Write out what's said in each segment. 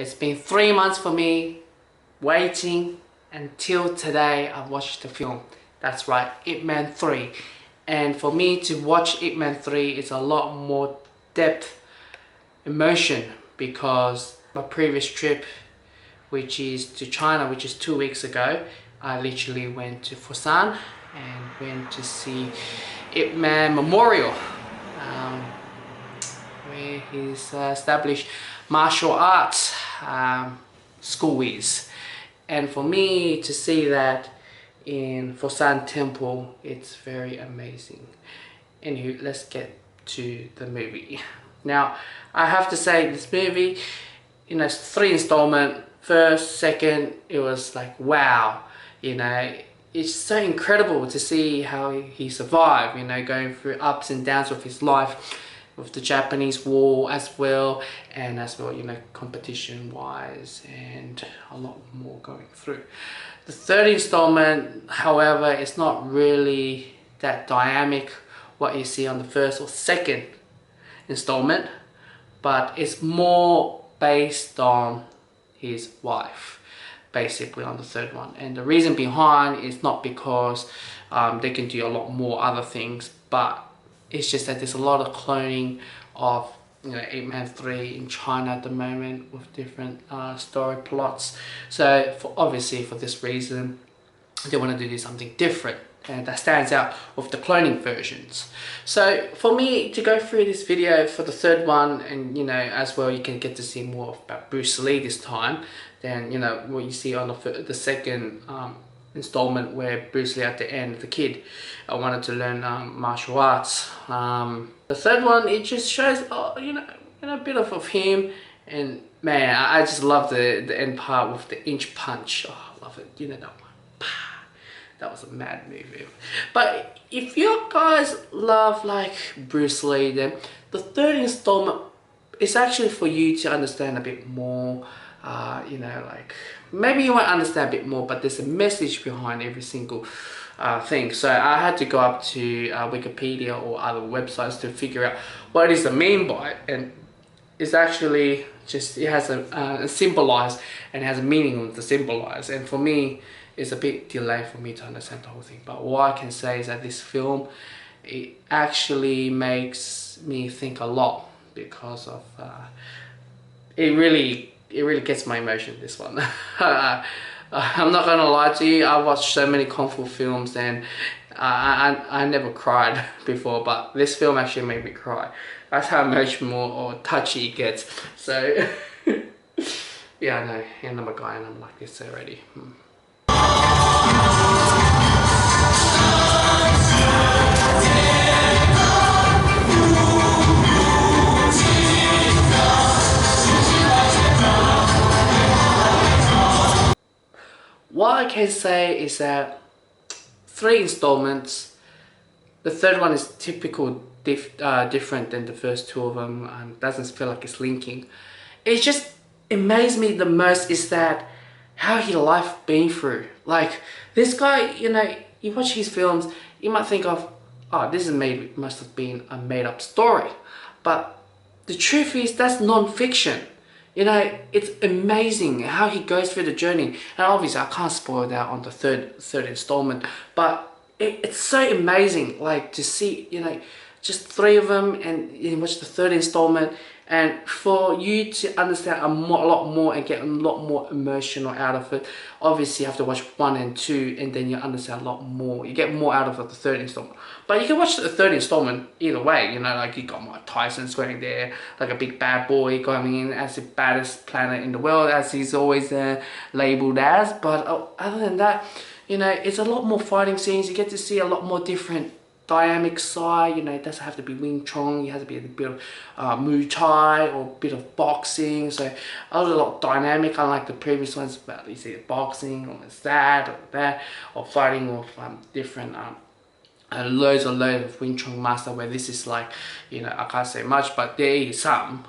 It's been 3 months for me waiting until today I've watched the film. That's right, Ip Man 3. And for me to watch Ip Man 3 is a lot more depth, emotion, because my previous trip, which is to China, which is 2 weeks ago, I literally went to Foshan and went to see Ip Man Memorial, where he's established martial arts school is. And for me to see that in Foshan Temple, it's very amazing. Anywho, let's get to the movie. Now, I have to say this movie, it's 3 installment. First, second, it was like wow, it's so incredible to see how he survived, going through ups and downs of his life with the Japanese war as well, and as well, competition wise, and a lot more going through. The third installment, however, is not really that dynamic what you see on the first or second installment, but it's more based on his wife, basically, on the third one. And the reason behind is not because they can do a lot more other things, but it's just that there's a lot of cloning of Ip Man 3 in China at the moment with different story plots. So obviously for this reason, they want to do something different, and that stands out with the cloning versions. So for me to go through this video for the third one, and as well, you can get to see more about Bruce Lee this time than what you see on the second installment, where Bruce Lee at the end, the kid, I wanted to learn martial arts. The third one, it just shows a bit of him, and man, I just love the end part with the inch punch. Oh, I love it. That one. That was a mad movie. But if you guys love like Bruce Lee, then the third installment is actually for you to understand a bit more. Like maybe you won't understand a bit more, but there's a message behind every single thing. So I had to go up to Wikipedia or other websites to figure out what is the mean by it, and it's actually just, it has a symbolize, and it has a meaning to symbolize. And for me, it's a bit delayed for me to understand the whole thing. But what I can say is that this film, it actually makes me think a lot, because of it really gets my emotion, this one. I'm not gonna lie to you, I watched so many Kung Fu films and I never cried before, but this film actually made me cry. That's how emotional or touchy it gets. So yeah, I know, and I'm a guy and I'm like this already. What I can say is that 3 installments, the third one is typical different than the first 2 of them, doesn't feel like it's linking. It just amazed me the most is that how his life been through. Like this guy, you watch his films, you might think of, oh, this is must have been a made-up story, but the truth is that's non-fiction. It's amazing how he goes through the journey, and obviously I can't spoil that on the third installment, but it's so amazing, like to see just 3 of them, and you watch the third installment, and for you to understand a lot more and get a lot more emotional out of it, obviously you have to watch 1 and 2, and then you understand a lot more. You get more out of the third installment. But you can watch the third installment either way, like you got Mike Tyson going there, like a big bad boy going in as the baddest planet in the world, as he's always labeled as. But other than that, it's a lot more fighting scenes. You get to see a lot more different dynamic side. It doesn't have to be Wing Chun, it has to be a bit of Muay Thai or a bit of boxing. So a lot dynamic, unlike the previous ones, but you see the boxing or that or that, or fighting with different loads of Wing Chun master, where this is like, I can't say much, but there is some.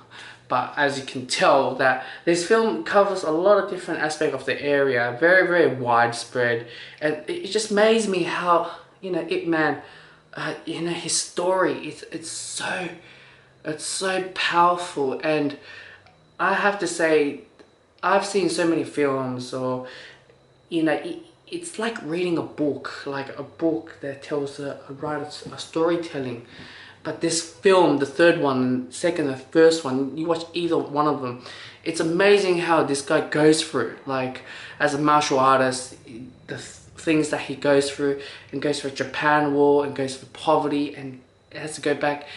But as you can tell, that this film covers a lot of different aspects of the area, very, very widespread, and it just amazed me how Ip Man, his story, it's so powerful. And I have to say, I've seen so many films, or you know, it's like reading a book, that tells a storytelling. But this film, the third one, second and first one, you watch either one of them, it's amazing how this guy goes through, like as a martial artist, the things that he goes through, and goes through Japan war, and goes through poverty, and has to go back,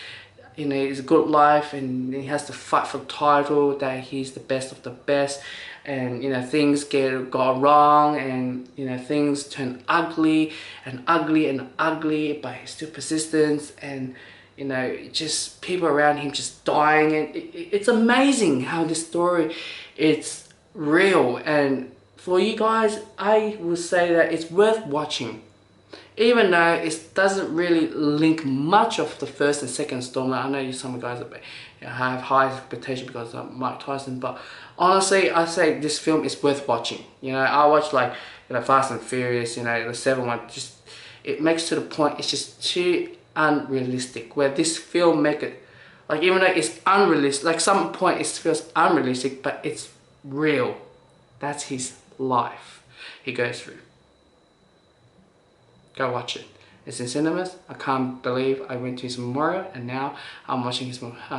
you know, his good life, and he has to fight for the title that he's the best of the best, and you know, things go wrong, and you know, things turn ugly and ugly and ugly, but he's still persistent, and you know, just people around him just dying, and it's amazing how this story, it's real. And for you guys, I would say that it's worth watching, even though it doesn't really link much of the first and second installment. I know some guys have high expectation because of Mike Tyson, but honestly, I say this film is worth watching. You know, I watch like, you know, Fast and Furious, you know, the 7th one, just, it makes to the point, it's just too unrealistic, where this film make it, like, even though it's unrealistic, like some point it feels unrealistic, but it's real. That's his life he goes through. Go watch it. It's in cinemas. I can't believe I went to his memorial and now I'm watching his